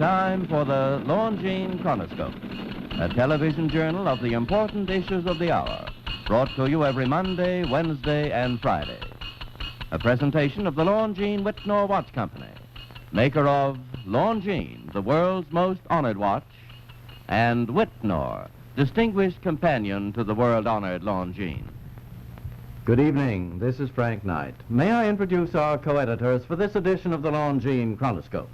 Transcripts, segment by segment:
time for the Longines Chronoscope, a television journal of the important issues of the hour, brought to you every Monday, Wednesday, and Friday. A presentation of the Longines Wittnauer Watch Company, maker of Longines, the world's most honored watch, and Wittnauer, distinguished companion to the world-honored Longines. Good evening. This is Frank Knight. May I introduce our co-editors for this edition of the Longines Chronoscope?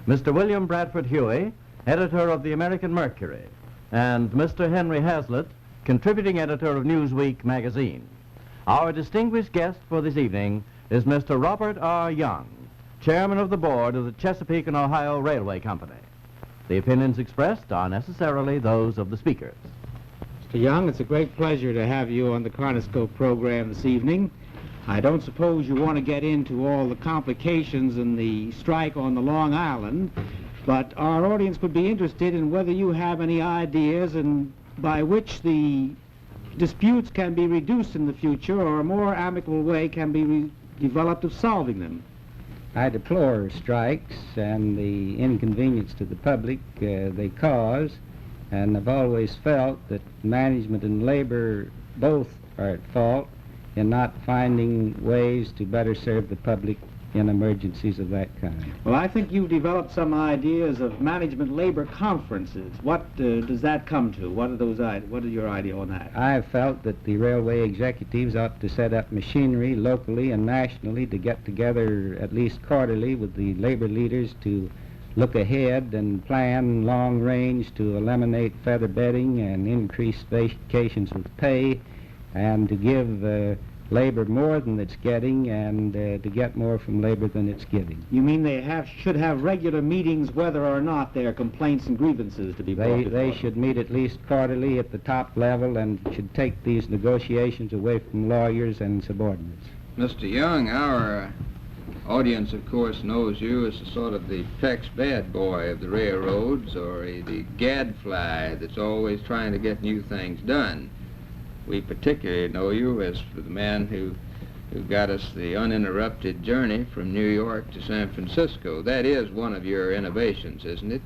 Mr. William Bradford Huey, editor of the American Mercury, and Mr. Henry Hazlitt, contributing editor of Newsweek magazine. Our distinguished guest for this evening is Mr. Robert R. Young, chairman of the board of the Chesapeake and Ohio Railway Company. The opinions expressed are necessarily those of the speakers. Mr. Young, it's a great pleasure to have you on the Chronoscope program this evening. I don't suppose you want to get into all the complications in the strike on the Long Island, but our audience would be interested in whether you have any ideas and by which the disputes can be reduced in the future or a more amicable way can be developed of solving them. I deplore strikes and the inconvenience to the public they cause, and I've always felt that management and labor both are at fault in not finding ways to better serve the public in emergencies of that kind. Well, I think you've developed some ideas of management-labor conferences. What does that come to? What are your idea on that? I felt that the railway executives ought to set up machinery locally and nationally to get together at least quarterly with the labor leaders to look ahead and plan long range to eliminate feather bedding and increase vacations with pay, and to give labor more than it's getting and to get more from labor than it's giving. You mean they should have regular meetings whether or not there are complaints and grievances to be brought before They them? should meet at least quarterly at the top level and should take these negotiations away from lawyers and subordinates. Mr. Young, our audience, of course, knows you as sort of the Tex bad boy of the railroads, or the gadfly that's always trying to get new things done. We particularly know you as the man who got us the uninterrupted journey from New York to San Francisco. That is one of your innovations, isn't it?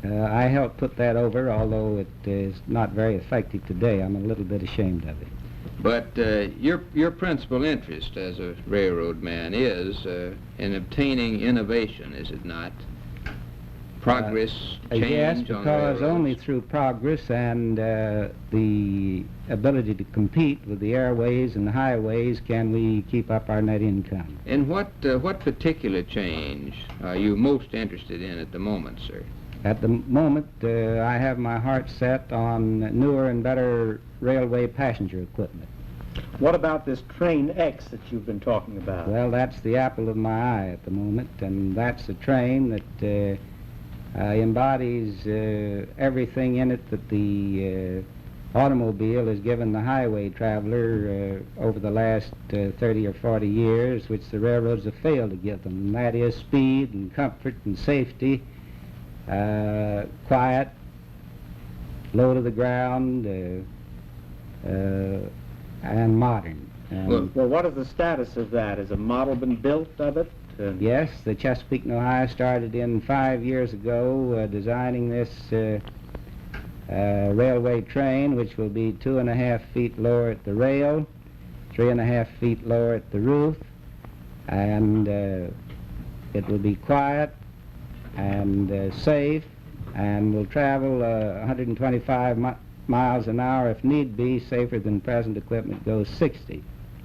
I helped put that over, although it is not very effective today. I'm a little bit ashamed of it. But your principal interest as a railroad man is in obtaining innovation, is it not? Progress, change yes, on because railroads. only through progress and the ability to compete with the airways and the highways can we keep up our net income. And what particular change are you most interested in at the moment, sir? At the moment, I have my heart set on newer and better railway passenger equipment. What about this Train X that you've been talking about? Well, that's the apple of my eye at the moment, and that's a train that embodies everything in it that the automobile has given the highway traveler over the last 30 or 40 years, which the railroads have failed to give them, and that is speed and comfort and safety, quiet, low to the ground, and modern. Well, what is the status of that? Has a model been built of it? Yes, the Chesapeake and Ohio started in 5 years ago designing this railway train, which will be 2.5 feet lower at the rail, 3.5 feet lower at the roof, and it will be quiet and safe, and will travel 125 miles an hour if need be. Safer than present equipment goes 60.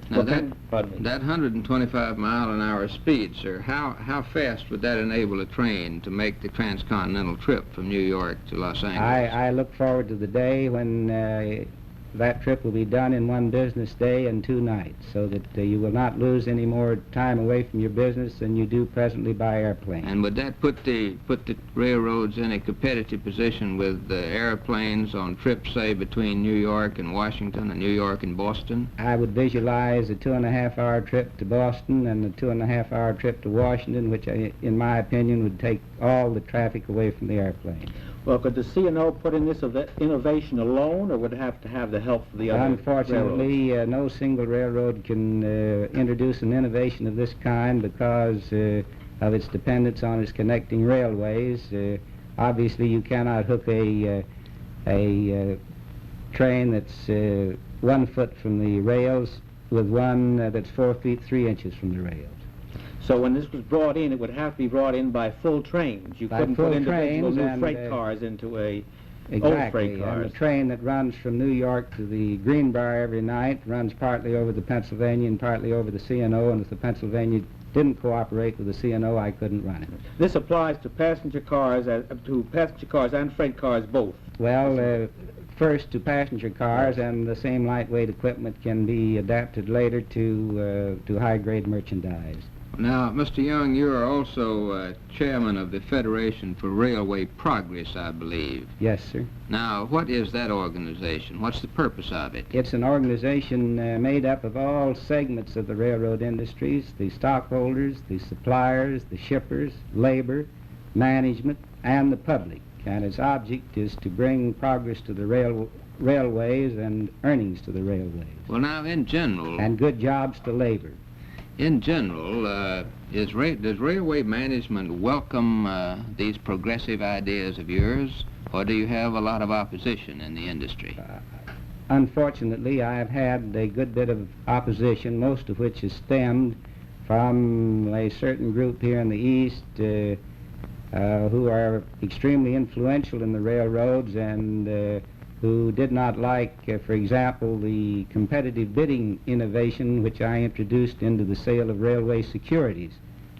Now that 125 mile an hour speed, sir, how fast would that enable a train to make the transcontinental trip from New York to Los Angeles? I look forward to the day when that trip will be done in one business day and 2 nights, so that you will not lose any more time away from your business than you do presently by airplane. And would that put the railroads in a competitive position with airplanes on trips, say, between New York and Washington and New York and Boston? I would visualize a 2.5-hour trip to Boston and a 2.5-hour trip to Washington, which in my opinion would take all the traffic away from the airplane. Well, could the C&O put in this innovation alone, or would it have to have the help of the other Unfortunately, railroads? No single railroad can introduce an innovation of this kind, because of its dependence on its connecting railways. Obviously, you cannot hook a train that's 1 foot from the rails with one that's 4 feet 3 inches from the rails. So when this was brought in, it would have to be brought in by full trains. You By couldn't full put individual trains new and, freight cars into a old Exactly, freight and cars. the train that runs from New York to the Greenbrier every night runs partly over the Pennsylvania and partly over the C&O, and if the Pennsylvania didn't cooperate with the C&O, I couldn't run it. This applies to passenger cars, and freight cars both. Well, first to passenger cars, and the same lightweight equipment can be adapted later to high-grade merchandise. Now, Mr. Young, you are also chairman of the Federation for Railway Progress, I believe. Yes, sir. Now, what is that organization? What's the purpose of it? It's an organization made up of all segments of the railroad industries, the stockholders, the suppliers, the shippers, labor, management, and the public. And its object is to bring progress to the railways and earnings to the railways. Well, now, in general... And good jobs to labor. In general, does railway management welcome these progressive ideas of yours, or do you have a lot of opposition in the industry? Unfortunately, I have had a good bit of opposition, most of which has stemmed from a certain group here in the East who are extremely influential in the railroads and who did not like, for example, the competitive bidding innovation which I introduced into the sale of railway securities.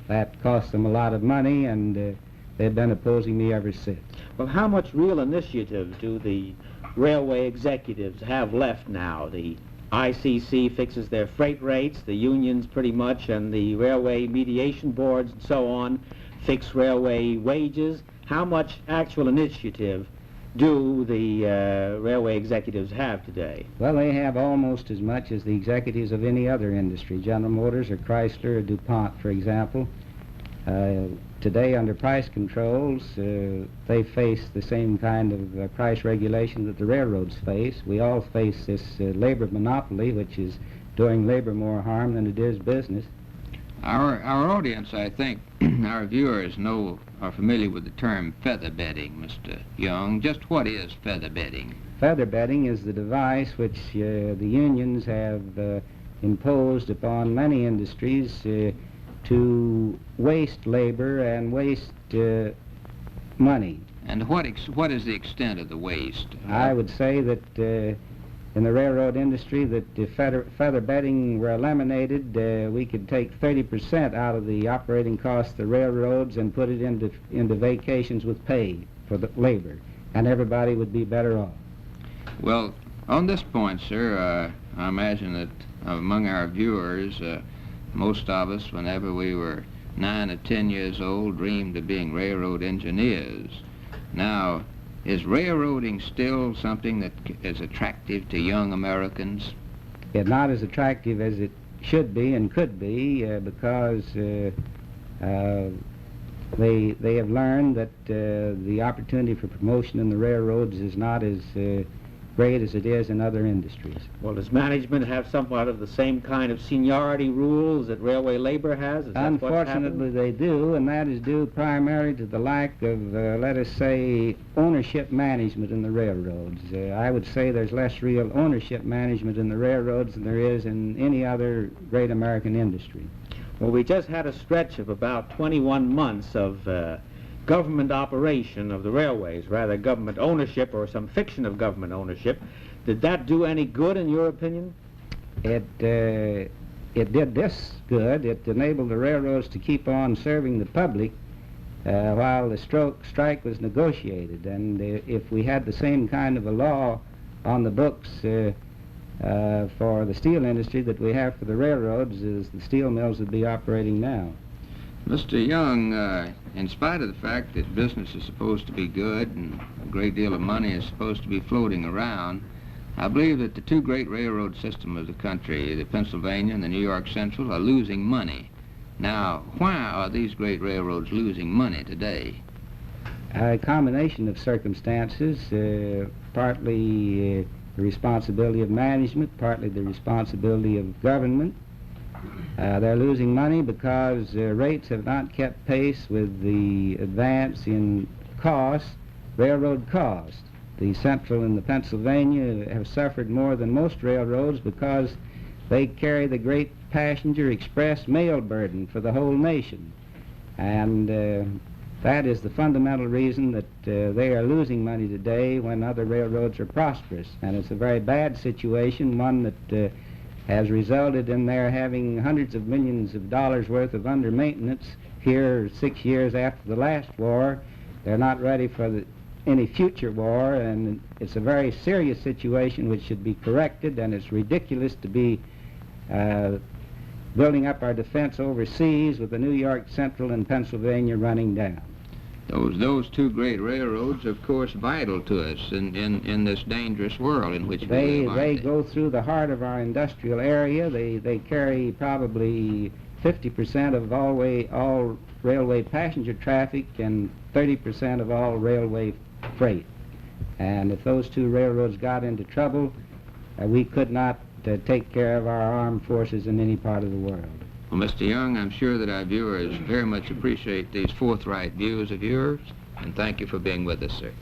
That cost them a lot of money, and they've been opposing me ever since. Well, how much real initiative do the railway executives have left now? The ICC fixes their freight rates, the unions pretty much, and the railway mediation boards and so on fix railway wages. How much actual initiative do the railway executives have today? Well, they have almost as much as the executives of any other industry, General Motors or Chrysler or DuPont, for example. Today, under price controls, they face the same kind of price regulation that the railroads face. We all face this labor monopoly, which is doing labor more harm than it is business. Our audience, I think, our viewers are familiar with the term feather bedding, Mr. Young. Just what is feather bedding? Feather bedding is the device which the unions have imposed upon many industries to waste labor and waste money. And what is the extent of the waste? I would say that in the railroad industry, that if feather bedding were eliminated, we could take 30% out of the operating costs of the railroads and put it into vacations with pay for the labor, and everybody would be better off. Well, on this point, sir, I imagine that among our viewers, most of us, whenever we were 9 or 10 years old, dreamed of being railroad engineers. Now, is railroading still something that is attractive to young Americans? It's not as attractive as it should be and could be because they have learned that the opportunity for promotion in the railroads is not as great as it is in other industries. Well, does management have somewhat of the same kind of seniority rules that railway labor has? Is that what's Unfortunately, happening? they do, and that is due primarily to the lack of, let us say, ownership management in the railroads. I would say there's less real ownership management in the railroads than there is in any other great American industry. Well, we just had a stretch of about 21 months of government operation of the railways, rather government ownership or some fiction of government ownership. Did that do any good in your opinion? It did this good. It enabled the railroads to keep on serving the public while the strike was negotiated. And if we had the same kind of a law on the books for the steel industry that we have for the railroads, as the steel mills would be operating now. Mr. Young, in spite of the fact that business is supposed to be good and a great deal of money is supposed to be floating around, I believe that the two great railroad systems of the country, the Pennsylvania and the New York Central, are losing money. Now, why are these great railroads losing money today? A combination of circumstances, partly the responsibility of management, partly the responsibility of government, They're losing money because rates have not kept pace with the advance in cost, railroad cost. The Central and the Pennsylvania have suffered more than most railroads because they carry the great passenger express mail burden for the whole nation. And that is the fundamental reason that they are losing money today when other railroads are prosperous. And it's a very bad situation, one that has resulted in their having hundreds of millions of dollars worth of under-maintenance here 6 years after the last war. They're not ready for any future war, and it's a very serious situation which should be corrected, and it's ridiculous to be building up our defense overseas with the New York Central and Pennsylvania running down. Those two great railroads, of course, vital to us in this dangerous world in which we live. They go through the heart of our industrial area. They carry probably 50% of all railway passenger traffic and 30% of all railway freight. And if those two railroads got into trouble, we could not take care of our armed forces in any part of the world. Well, Mr. Young, I'm sure that our viewers very much appreciate these forthright views of yours, and thank you for being with us, sir.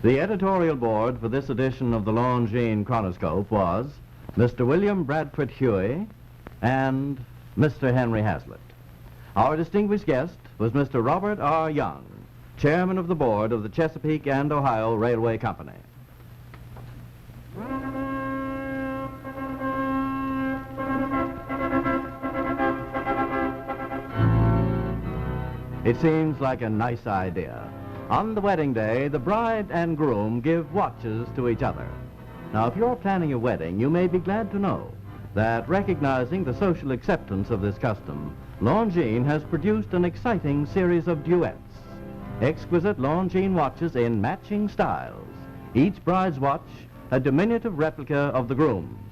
The editorial board for this edition of the Longines Chronoscope was Mr. William Bradford Huey and Mr. Henry Hazlitt. Our distinguished guest was Mr. Robert R. Young, chairman of the board of the Chesapeake and Ohio Railway Company. It seems like a nice idea. On the wedding day, the bride and groom give watches to each other. Now, if you're planning a wedding, you may be glad to know that, recognizing the social acceptance of this custom, Longines has produced an exciting series of duets. Exquisite Longines watches in matching styles. Each bride's watch a diminutive replica of the groom's.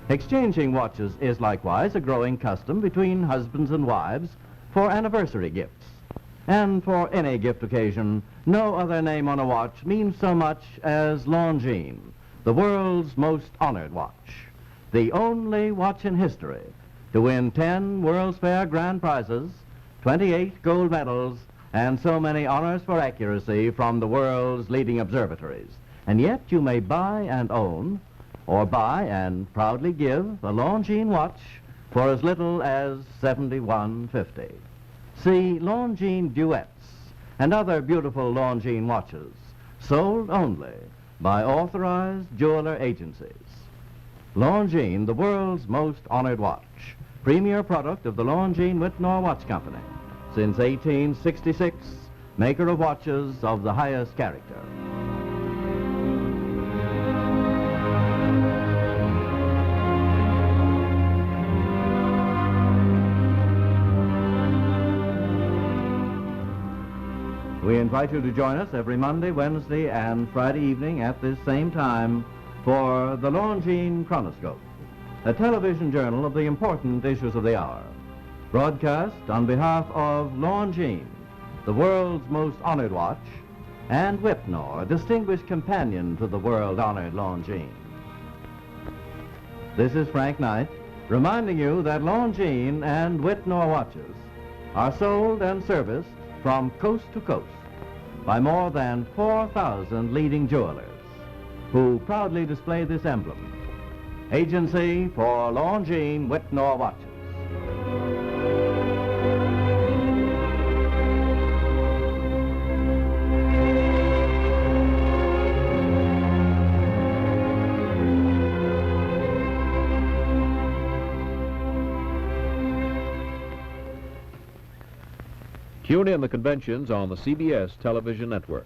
Exchanging watches is likewise a growing custom between husbands and wives for anniversary gifts. And for any gift occasion, no other name on a watch means so much as Longines, the world's most honored watch. The only watch in history to win 10 World's Fair grand prizes, 28 gold medals, and so many honors for accuracy from the world's leading observatories. And yet you may buy and own, or buy and proudly give a Longines watch for as little as $71.50. See Longines Duets and other beautiful Longines watches, sold only by authorized jeweler agencies. Longines, the world's most honored watch, premier product of the Longines Whitnall Watch Company. Since 1866, maker of watches of the highest character. We invite you to join us every Monday, Wednesday, and Friday evening at this same time for the Longines Chronoscope, a television journal of the important issues of the hour. Broadcast on behalf of Longines, the world's most honored watch, and Whitnall, a distinguished companion to the world-honored Longines. This is Frank Knight, reminding you that Longines and Whitnall watches are sold and serviced from coast to coast by more than 4,000 leading jewelers who proudly display this emblem. Agency for Longines Whitnall watches. Tune in the conventions on the CBS television network.